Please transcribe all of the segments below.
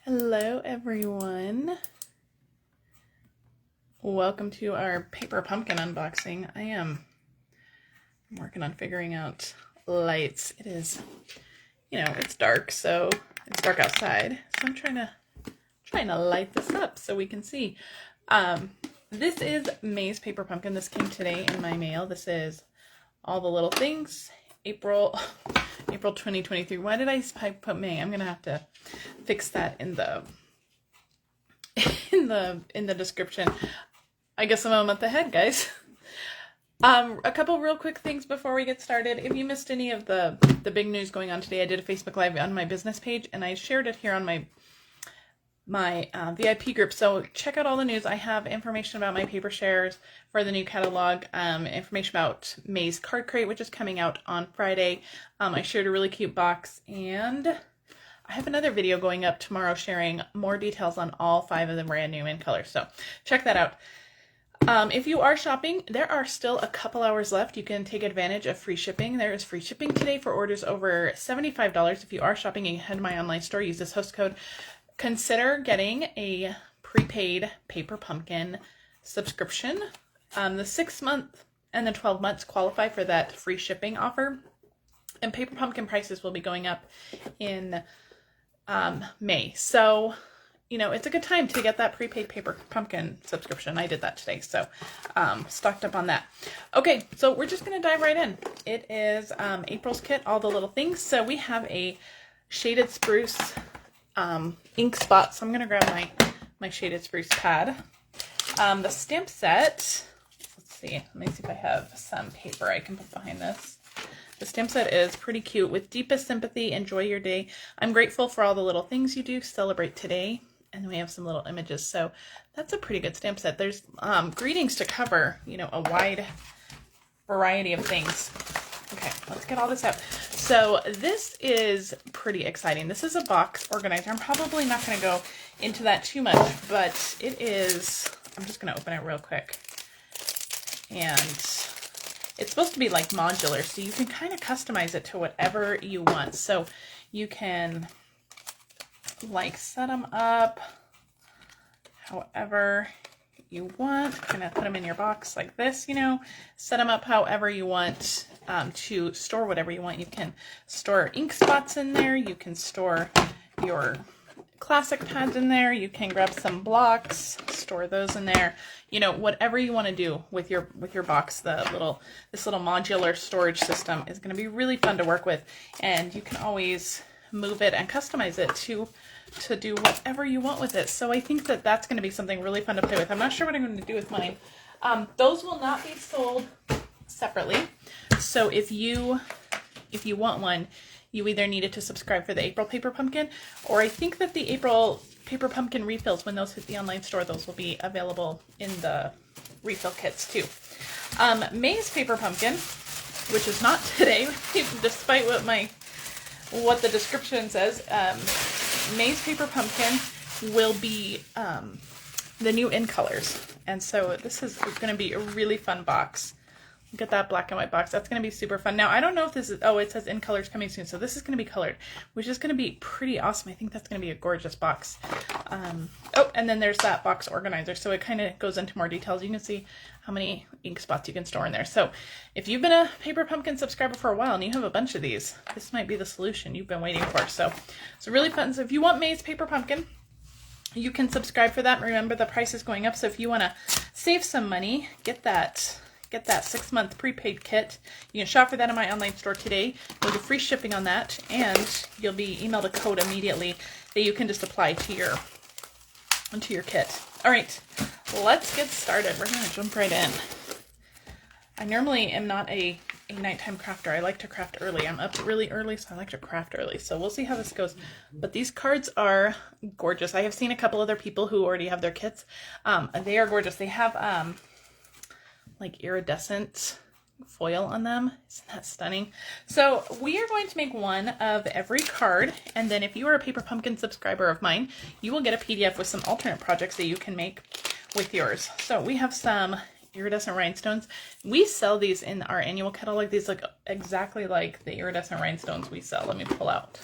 Hello everyone. Welcome to our paper pumpkin unboxing. I'm working on figuring out lights. It is, it's dark, so it's dark outside. So I'm trying to light this up so we can see. This is May's paper pumpkin. This came today in my mail. This is All the Little Things, April 2023. Why did I put May? I'm gonna have to fix that in the description. I guess I'm a month ahead, guys. A couple real quick things before we get started. If you missed any of the big news going on today, I did a Facebook Live on my business page, and I shared it here on my VIP group. So check out all the news. I have information about my paper shares for the new catalog, information about May's card crate, which is coming out on Friday. I shared a really cute box, and I have another video going up tomorrow sharing more details on all 5 of the brand new in color. So check that out. If you are shopping, there are still a couple hours left. You can take advantage of free shipping. There is free shipping today for orders over $75. If you are shopping and head to my online store, use this host code. Consider getting a prepaid paper pumpkin subscription. The 6-month and the 12 months qualify for that free shipping offer. And paper pumpkin prices will be going up in May. So, it's a good time to get that prepaid paper pumpkin subscription. I did that today, so stocked up on that. Okay, so we're just going to dive right in. It is April's kit, All the Little Things. So we have a shaded spruce ink spot. So I'm going to grab my shaded spruce pad. The stamp set, let's see. Let me see if I have some paper I can put behind this. The stamp set is pretty cute. With deepest sympathy, enjoy your day. I'm grateful for all the little things you do. Celebrate today. And we have some little images. So that's a pretty good stamp set. There's greetings to cover, a wide variety of things. Okay, let's get all this out. So this is pretty exciting. This is a box organizer. I'm probably not going to go into that too much, but it is, I'm just going to open it real quick. And it's supposed to be like modular, so you can kind of customize it to whatever you want. So you can like set them up however you want. Kind of put them in your box like this, set them up however you want to store whatever you want. You can store ink spots in there. You can store your classic pads in there. You can grab some blocks, store those in there. Whatever you want to do with your box. This little modular storage system is going to be really fun to work with, and you can always move it and customize it to do whatever you want with it. So I think that that's going to be something really fun to play with. I'm not sure what I'm going to do with mine. Those will not be sold separately. So if you want one, you either needed to subscribe for the April paper pumpkin, or I think that the April paper pumpkin refills, when those hit the online store, those will be available in the refill kits too. May's paper pumpkin, which is not today, despite what the description says, May's paper pumpkin will be the new in colors. And so this is going to be a really fun box. Look at that black and white box. That's going to be super fun. Now, I don't know if this is, it says in colors coming soon. So this is going to be colored, which is going to be pretty awesome. I think that's going to be a gorgeous box. And then there's that box organizer. So it kind of goes into more details. You can see how many ink spots you can store in there. So if you've been a paper pumpkin subscriber for a while and you have a bunch of these, this might be the solution you've been waiting for. So it's really fun. So if you want May's paper pumpkin, you can subscribe for that. Remember, the price is going up. So if you want to save some money, get that 6-month prepaid kit. You can shop for that in my online store today. You'll get free shipping on that, and you'll be emailed a code immediately that you can just apply to your kit. All right, let's get started. We're gonna jump right in. I normally am not a nighttime crafter. I like to craft early. I'm up really early, so I like to craft early. So we'll see how this goes. But these cards are gorgeous. I have seen a couple other people who already have their kits. They are gorgeous. They have like iridescent foil on them. Isn't that stunning? So we are going to make one of every card, and then if you are a paper pumpkin subscriber of mine, you will get a PDF with some alternate projects that you can make with yours. So we have some iridescent rhinestones. We sell these in our annual catalog. These look exactly like the iridescent rhinestones we sell. Let me pull out.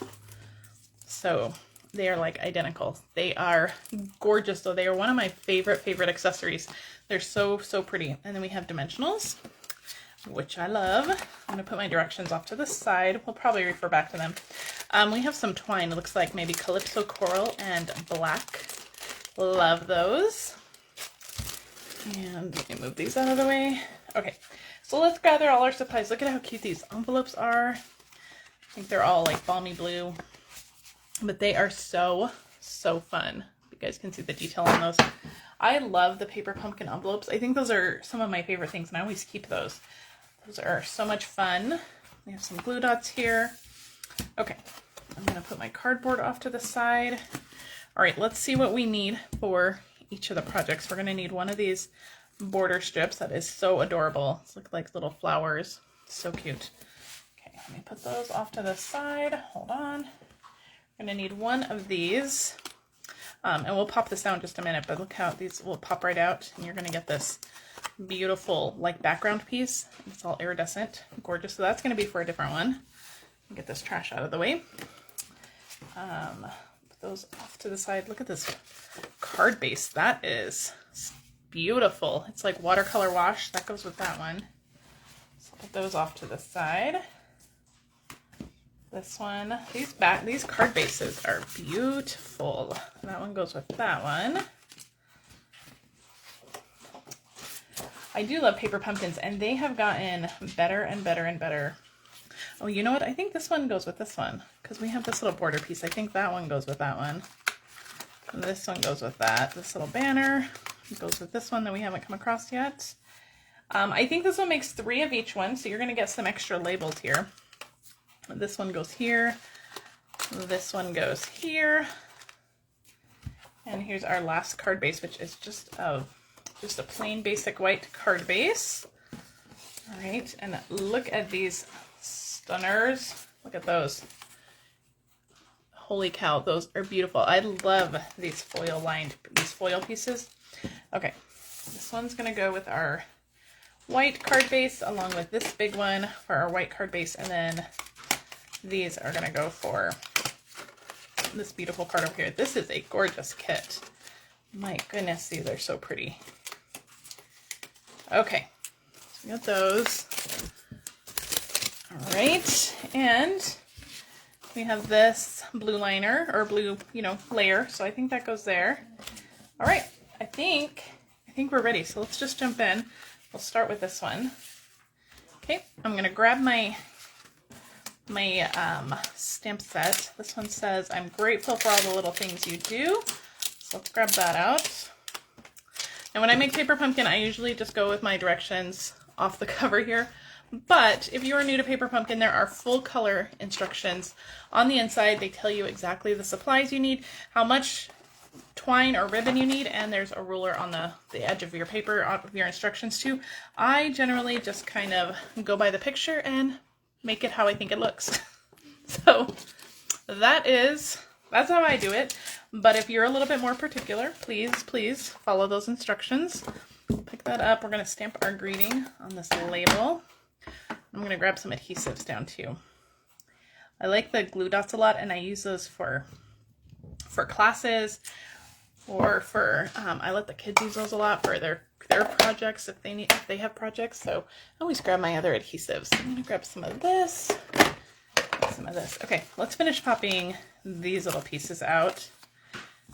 So They are like identical. They are gorgeous though. They are one of my favorite accessories. They're so pretty. And then we have dimensionals, which I love. I'm gonna put my directions off to the side. We'll probably refer back to them. We have some twine. It looks like maybe Calypso Coral and Black. Love those. And let me move these out of the way. Okay, so let's gather all our supplies. Look at how cute these envelopes are. I think they're all like balmy blue, but they are so fun. You guys can see the detail on those. I love the paper pumpkin envelopes. I think those are some of my favorite things, and I always keep those. Those are so much fun. We have some glue dots here. Okay, I'm gonna put my cardboard off to the side. All right, let's see what we need for each of the projects. We're gonna need one of these border strips. That is so adorable. It's like little flowers. So cute. Okay, let me put those off to the side. Hold on. I'm gonna need one of these. And we'll pop this out in just a minute, but look how these will pop right out, and you're gonna get this beautiful like background piece. It's all iridescent, gorgeous. So that's gonna be for a different one. Get this trash out of the way. Put those off to the side. Look at this card base. That is beautiful. It's like watercolor wash. That goes with that one. So put those off to the side. This one, these card bases are beautiful. That one goes with that one. I do love paper pumpkins, and they have gotten better and better and better. Oh, you know what? I think this one goes with this one because we have this little border piece. I think that one goes with that one. And this one goes with that. This little banner goes with this one that we haven't come across yet. I think this one makes 3 of each one, so you're going to get some extra labels here. This one goes here. This one goes here. And here's our last card base, which is just a plain basic white card base. All right, and look at these stunners. Look at those. Holy cow, those are beautiful. I love these foil pieces. Okay, this one's gonna go with our white card base along with this big one for our white card base, and then these are gonna go for this beautiful card over here. This is a gorgeous kit. My goodness, these are so pretty. Okay, so we got those. All right, and we have this blue liner or blue, layer. So I think that goes there. All right, I think we're ready. So let's just jump in. We'll start with this one. Okay, I'm gonna grab my stamp set. This one says, "I'm grateful for all the little things you do." So let's grab that out. And when I make paper pumpkin, I usually just go with my directions off the cover here. But if you are new to paper pumpkin, there are full color instructions on the inside. They tell you exactly the supplies you need, how much twine or ribbon you need, and there's a ruler on the edge of your paper of your instructions too. I generally just kind of go by the picture and make it how I think it looks. So that's how I do it. But if you're a little bit more particular, please follow those instructions. Pick that up. We're going to stamp our greeting on this label. I'm going to grab some adhesives down too. I like the glue dots a lot, and I use those for classes or for I let the kids use those a lot for their projects if they have projects. So I always grab my other adhesives. I'm going to grab some of this, some of this. Okay, let's finish popping these little pieces out.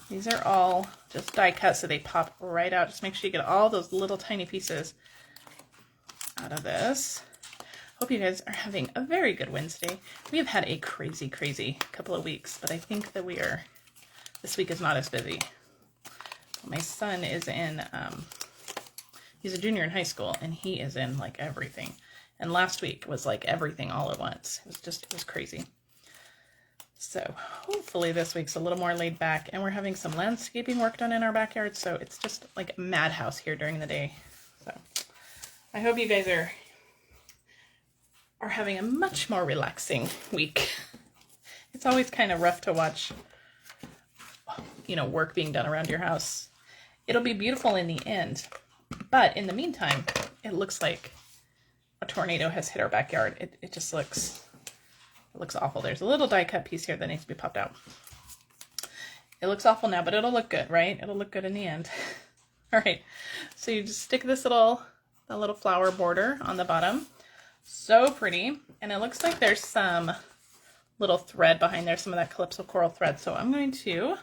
These are all just die cut, so they pop right out. Just make sure you get all those little tiny pieces out of this. Hope you guys are having a very good Wednesday. We have had a crazy couple of weeks, but I think that this week is not as busy. My son is in, he's a junior in high school, and he is in like everything. And last week was like everything all at once. It was crazy. So hopefully this week's a little more laid back, and we're having some landscaping work done in our backyard. So it's just like a madhouse here during the day. So I hope you guys are having a much more relaxing week. It's always kind of rough to watch, work being done around your house. It'll be beautiful in the end, but in the meantime, it looks like a tornado has hit our backyard. It just looks awful. There's a little die cut piece here that needs to be popped out. It looks awful now, but it'll look good, right? It'll look good in the end. All right, so you just stick this little flower border on the bottom. So pretty. And it looks like there's some little thread behind there, some of that Calypso coral thread. So I'm going to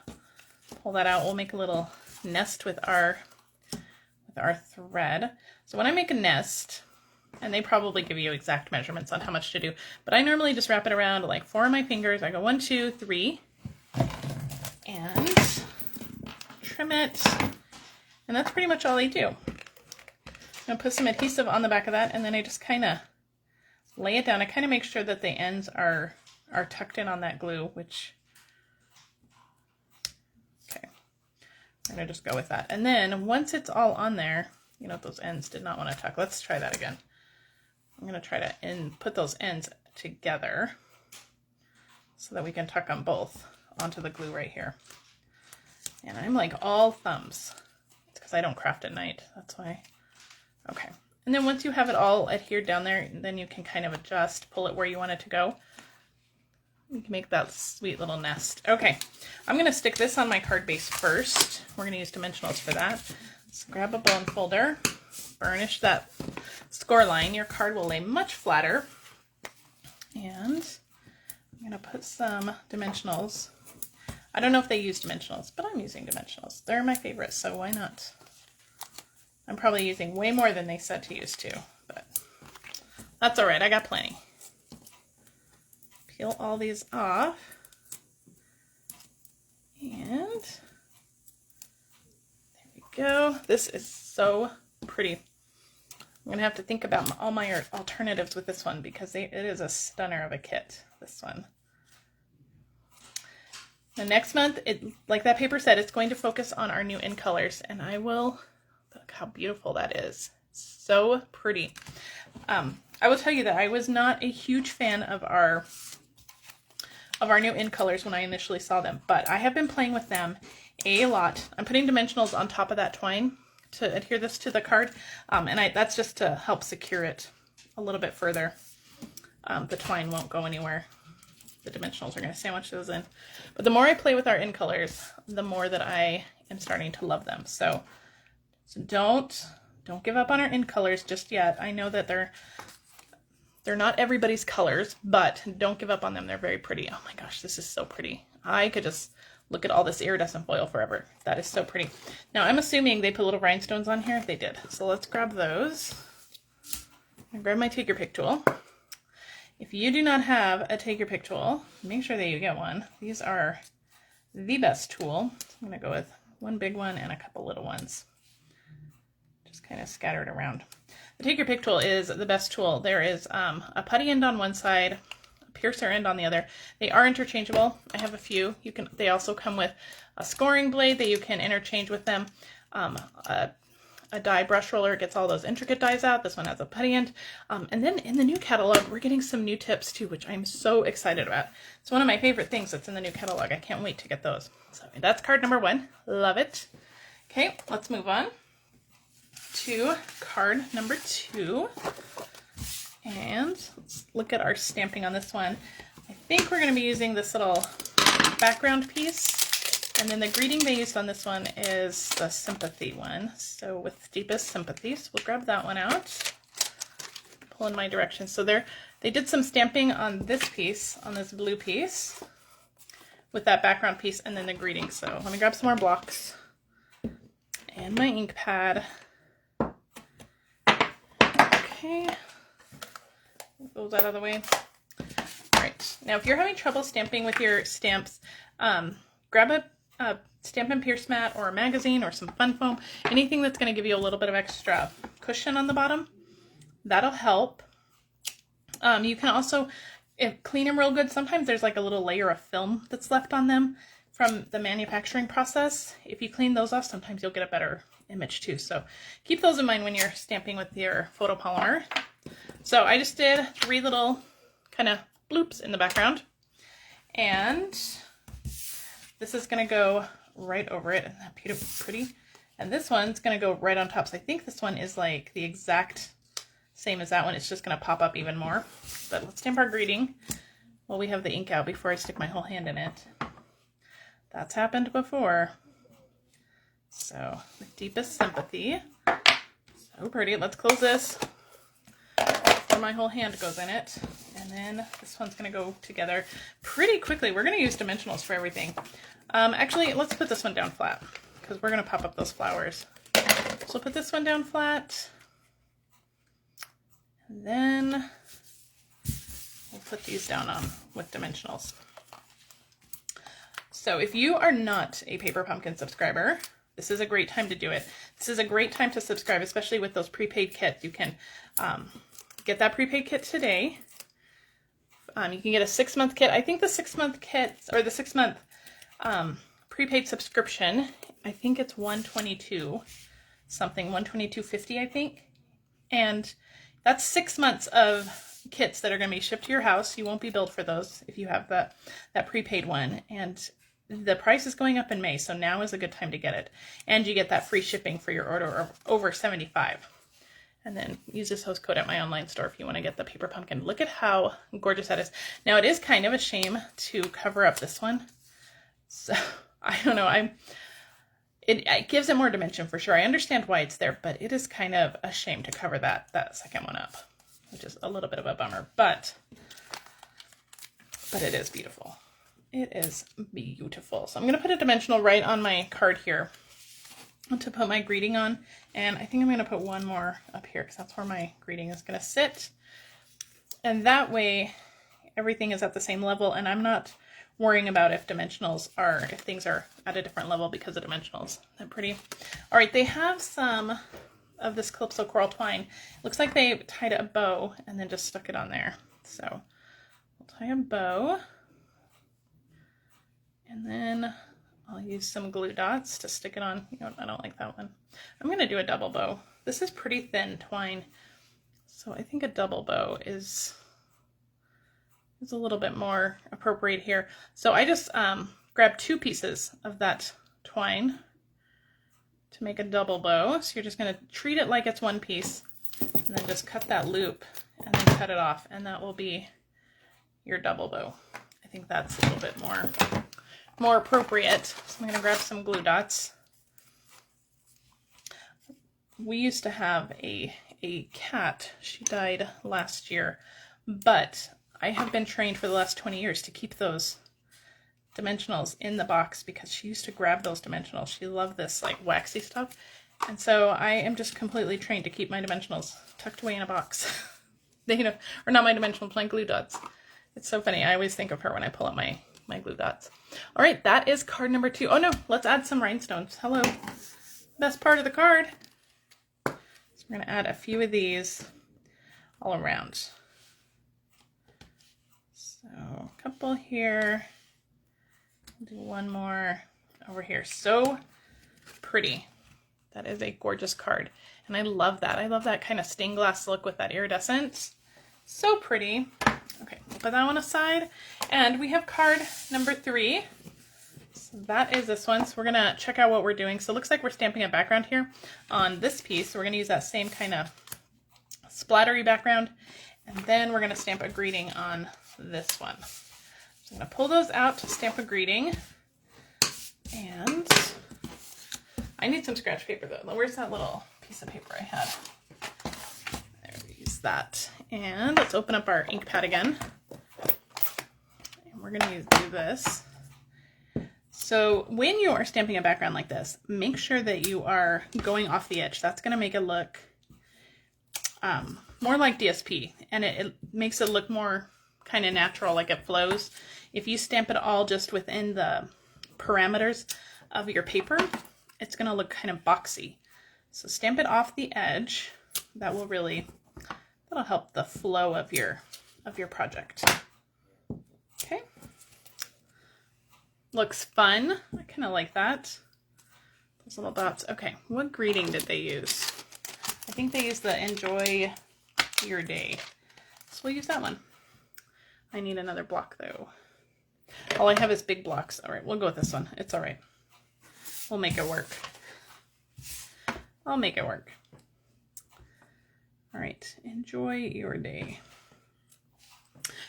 pull that out. We'll make a little nest with our thread. So when I make a nest, and they probably give you exact measurements on how much to do, but I normally just wrap it around like 4 of my fingers. I go 1, 2, 3, and trim it. And that's pretty much all I do. I'm gonna put some adhesive on the back of that, and then I just kind of lay it down. I kind of make sure that the ends are tucked in on that glue, which, okay, I'm gonna just go with that. And then once it's all on there, you know, those ends did not want to tuck. Let's try that again. I'm gonna try to put those ends together so that we can tuck them both onto the glue right here. And I'm like all thumbs. It's because I don't craft at night, that's why. Okay. And then once you have it all adhered down there, then you can kind of adjust, pull it where you want it to go. You can make that sweet little nest. Okay, I'm gonna stick this on my card base first. We're gonna use dimensionals for that. So grab a bone folder, burnish that score line. Your card will lay much flatter. And I'm gonna put some dimensionals. I don't know if they use dimensionals, but I'm using dimensionals. They're my favorite, so why not? I'm probably using way more than they said to use too, but that's all right. I got plenty. Peel all these off. And there we go. This is so pretty. I'm going to have to think about all my alternatives with this one because it is a stunner of a kit, this one. The next month, like that paper said, it's going to focus on our new in colors, and I will... Look how beautiful that is. So pretty. I will tell you that I was not a huge fan of our new in colors when I initially saw them, but I have been playing with them a lot. I'm putting dimensionals on top of that twine to adhere this to the card, and that's just to help secure it a little bit further. The twine won't go anywhere. The dimensionals are going to sandwich those in. But the more I play with our in colors, the more that I am starting to love them. So don't give up on our in colors just yet. I know that they're not everybody's colors, but don't give up on them. They're very pretty. Oh my gosh, this is so pretty. I could just look at all this iridescent foil forever. That is so pretty. Now I'm assuming they put little rhinestones on here. They did. So let's grab those. I grab my take your pick tool. If you do not have a take your pick tool, make sure that you get one. These are the best tool. I'm gonna go with one big one and a couple little ones. Kind of scattered around. The take your pick tool is the best tool. There is a putty end on one side, a piercer end on the other. They are interchangeable. I have a few. They also come with a scoring blade that you can interchange with them. A die brush roller gets all those intricate dies out. This one has a putty end. And then in the new catalog, we're getting some new tips too, which I'm so excited about. It's one of my favorite things that's in the new catalog. I can't wait to get those. So that's card number 1. Love it. Okay, let's move on to card number 2, and let's look at our stamping on this one. I think we're going to be using this little background piece, and then the greeting they used on this one is the sympathy one, so with deepest sympathies. We'll grab that one out, pull in my direction. So they did some stamping on this piece, on this blue piece, with that background piece, and then the greeting. So let me grab some more blocks and my ink pad. Okay, move those out of the way. All right, now if you're having trouble stamping with your stamps, grab a Stampin' Pierce mat or a magazine or some fun foam, anything that's going to give you a little bit of extra cushion on the bottom. That'll help. You can also clean them real good. Sometimes there's like a little layer of film that's left on them from the manufacturing process. If you clean those off, sometimes you'll get a better image too. So keep those in mind when you're stamping with your photopolymer. So I just did 3 little kind of bloops in the background, and this is going to go right over it. Isn't that beautiful, pretty? And this one's going to go right on top. So I think this one is like the exact same as that one. It's just going to pop up even more. But let's stamp our greeting while we have the ink out before I stick my whole hand in it. That's happened before. So, with deepest sympathy. So pretty. Let's close this before my whole hand goes in it. And then this one's going to go together pretty quickly. We're going to use dimensionals for everything. Actually, let's put this one down flat because we're going to pop up those flowers. So put this one down flat. And then we'll put these down on with dimensionals. So if you are not a Paper Pumpkin subscriber, this is a great time to do it. This is a great time to subscribe, especially with those prepaid kits. You can get that prepaid kit today. You can get a 6-month kit. I think the 6-month kit, or the 6-month prepaid subscription, I think it's $122 something, $122.50 I think. And that's 6 months of kits that are going to be shipped to your house. You won't be billed for those if you have that prepaid one. And the price is going up in May, so now is a good time to get it. And you get that free shipping for your order of over $75. And then use this host code at my online store if you want to get the Paper Pumpkin. Look at how gorgeous that is. Now it is kind of a shame to cover up this one. So I don't know. It gives it more dimension for sure. I understand why it's there, but it is kind of a shame to cover that second one up, which is a little bit of a bummer, but it is beautiful. It is beautiful. So I'm going to put a dimensional right on my card here to put my greeting on. And I think I'm going to put one more up here because that's where my greeting is going to sit. And that way everything is at the same level and I'm not worrying about if things are at a different level because of dimensionals. Isn't that pretty? All right, they have some of this Calypso Coral twine. Looks like they tied a bow and then just stuck it on there. So we'll tie a bow. And then I'll use some glue dots to stick it on. You know, I don't like that one. I'm going to do a double bow. This is pretty thin twine, so I think a double bow is a little bit more appropriate here. So I just grabbed 2 pieces of that twine to make a double bow. So you're just going to treat it like it's one piece and then just cut that loop and then cut it off, and that will be your double bow. I think that's a little bit more appropriate. So I'm going to grab some glue dots. We used to have a cat. She died last year, but I have been trained for the last 20 years to keep those dimensionals in the box because she used to grab those dimensionals. She loved this like waxy stuff. And so I am just completely trained to keep my dimensionals tucked away in a box. Or not my dimensionals, my glue dots. It's so funny. I always think of her when I pull up my glue dots. All right, that is card number 2. Oh no, let's add some rhinestones. Hello. Best part of the card. So we're going to add a few of these all around. So a couple here. Do one more over here. So pretty. That is a gorgeous card. And I love that. I love that kind of stained glass look with that iridescence. So pretty. Okay, we'll put that one aside. And we have card number 3. So that is this one. So we're going to check out what we're doing. So it looks like we're stamping a background here on this piece. So we're going to use that same kind of splattery background. And then we're going to stamp a greeting on this one. So I'm going to pull those out to stamp a greeting. And I need some scratch paper though. Where's that little piece of paper I had? There, we use that. And let's open up our ink pad again. And we're going to do this. So when you are stamping a background like this, make sure that you are going off the edge. That's going to make it look more like DSP, and it makes it look more kind of natural, like it flows. If you stamp it all just within the parameters of your paper, it's going to look kind of boxy. So stamp it off the edge. That'll help the flow of your project. Okay. Looks fun. I kind of like that. Those little dots. Okay, what greeting did they use? I think they used the Enjoy Your Day. So we'll use that one. I need another block though. All I have is big blocks. All right, we'll go with this one. It's all right. We'll make it work. I'll make it work. All right, enjoy your day.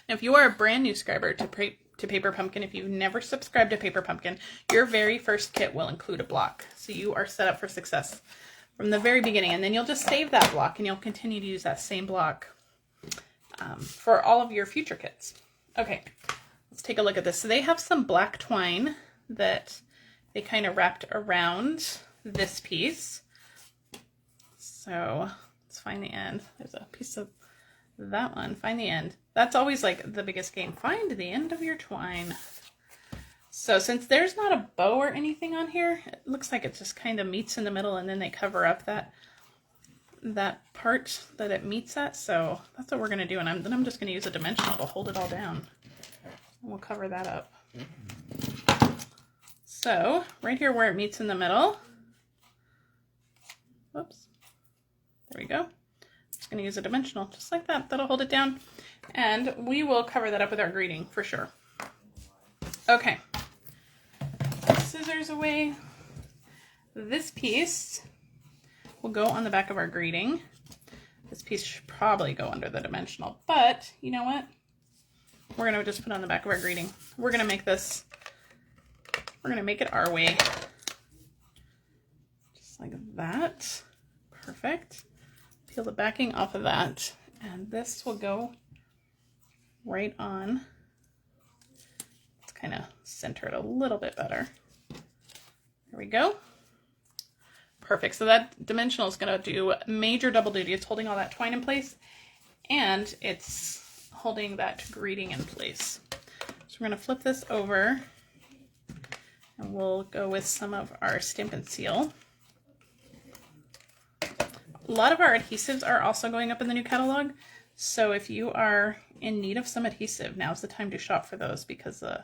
Now, if you are a brand new subscriber to to Paper Pumpkin, if you've never subscribed to Paper Pumpkin, your very first kit will include a block. So you are set up for success from the very beginning. And then you'll just save that block and you'll continue to use that same block for all of your future kits. Okay, let's take a look at this. So they have some black twine that they kind of wrapped around this piece. So let's find the end. There's a piece of that one. Find the end. That's always like the biggest game. Find the end of your twine. So since there's not a bow or anything on here, it looks like it just kind of meets in the middle and then they cover up that part that it meets at. So that's what we're going to do. And then I'm just going to use a dimensional to hold it all down. And we'll cover that up. So right here where it meets in the middle. Whoops. There we go. Just going to use a dimensional just like that. That'll hold it down. And we will cover that up with our greeting for sure. Okay. Scissors away. This piece will go on the back of our greeting. This piece should probably go under the dimensional, but you know what? We're going to just put on the back of our greeting. We're going to make this, we're going to make it our way. Just like that. Perfect. Peel the backing off of that. And this will go right on. Let's kind of center it a little bit better. There we go. Perfect. So that dimensional is going to do major double duty. It's holding all that twine in place and it's holding that greeting in place. So we're going to flip this over and we'll go with some of our Stampin' Seal. A lot of our adhesives are also going up in the new catalog. So if you are in need of some adhesive, now's the time to shop for those because the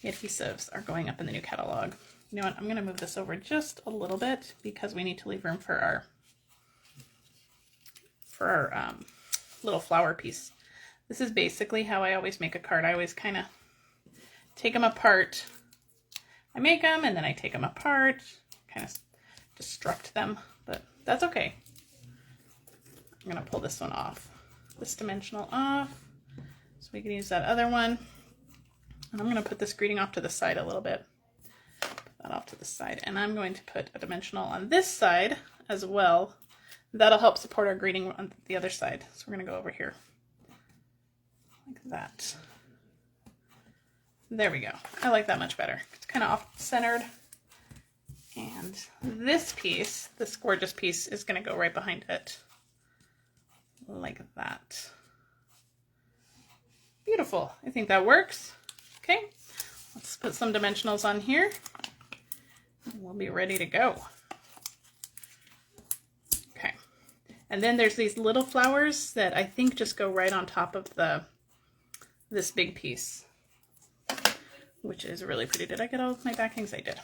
adhesives are going up in the new catalog. You know what, I'm going to move this over just a little bit because we need to leave room for our little flower piece. This is basically how I always make a card. I always kind of take them apart. I make them and then I take them apart, kind of destruct them, but that's okay. I'm going to pull this one off, this dimensional off, so we can use that other one. And I'm going to put this greeting off to the side a little bit. That off to the side, and I'm going to put a dimensional on this side as well. That'll help support our greeting on the other side. So we're going to go over here like that. There we go. I like that much better. It's kind of off-centered. And this piece, this gorgeous piece, is going to go right behind it like that. Beautiful. I think that works. Okay, let's put some dimensionals on here. We'll be ready to go. Okay. And then there's these little flowers that I think just go right on top of this big piece, which is really pretty. Did I get all of my backings? I did.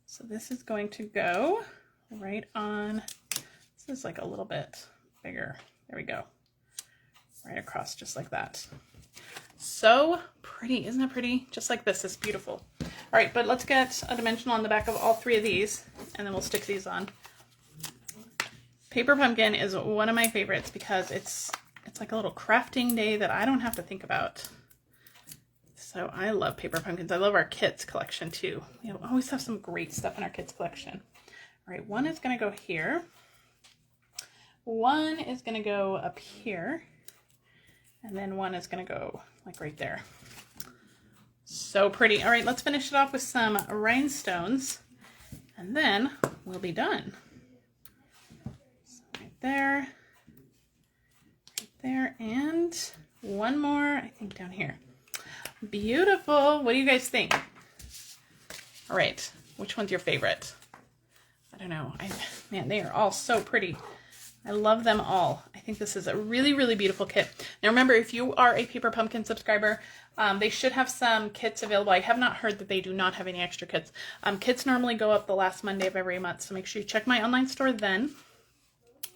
So this is going to go right on. This is like a little bit bigger. There we go. Right across just like that. So pretty, isn't it pretty? Just like this, is beautiful. All right, but let's get a dimensional on the back of all three of these, and then we'll stick these on. Paper Pumpkin is one of my favorites because it's like a little crafting day that I don't have to think about. So I love Paper Pumpkins. I love our kits collection too. We always have some great stuff in our kits collection. All right, one is going to go here. One is going to go up here. And then one is going to go like right there. So pretty. All right, let's finish it off with some rhinestones and then we'll be done. So right there, and one more, I think down here. Beautiful. What do you guys think? All right, which one's your favorite? I don't know. Man, they are all so pretty. I love them all. I think this is a really, really beautiful kit. Now remember, if you are a Paper Pumpkin subscriber, they should have some kits available. I have not heard that they do not have any extra kits. Kits normally go up the last Monday of every month, so make sure you check my online store then.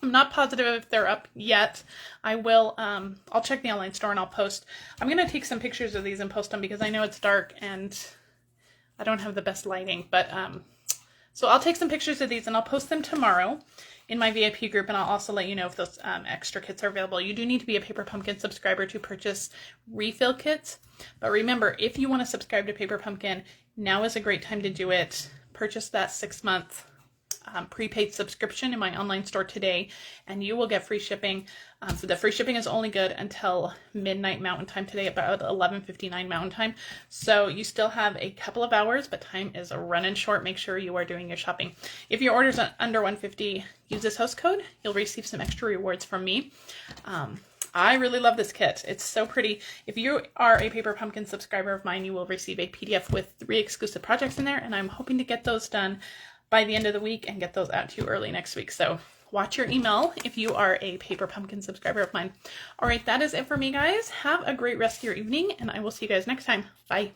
I'm not positive if they're up yet. I will, I'll check the online store and I'll post. I'm going to take some pictures of these and post them because I know it's dark and I don't have the best lighting, but So I'll take some pictures of these and I'll post them tomorrow in my VIP group, and I'll also let you know if those extra kits are available. You do need to be a Paper Pumpkin subscriber to purchase refill kits. But remember, if you want to subscribe to Paper Pumpkin, now is a great time to do it. Purchase that 6-month prepaid subscription in my online store today, and you will get free shipping. So the free shipping is only good until midnight Mountain Time today, about 11:59 Mountain Time. So you still have a couple of hours, but time is running short. Make sure you are doing your shopping. If your order's under $150, use this host code. You'll receive some extra rewards from me. I really love this kit. It's so pretty. If you are a Paper Pumpkin subscriber of mine, you will receive a PDF with 3 exclusive projects in there, and I'm hoping to get those done by the end of the week and get those out to you early next week. So watch your email if you are a Paper Pumpkin subscriber of mine. All right, that is it for me, guys. Have a great rest of your evening, and I will see you guys next time. Bye.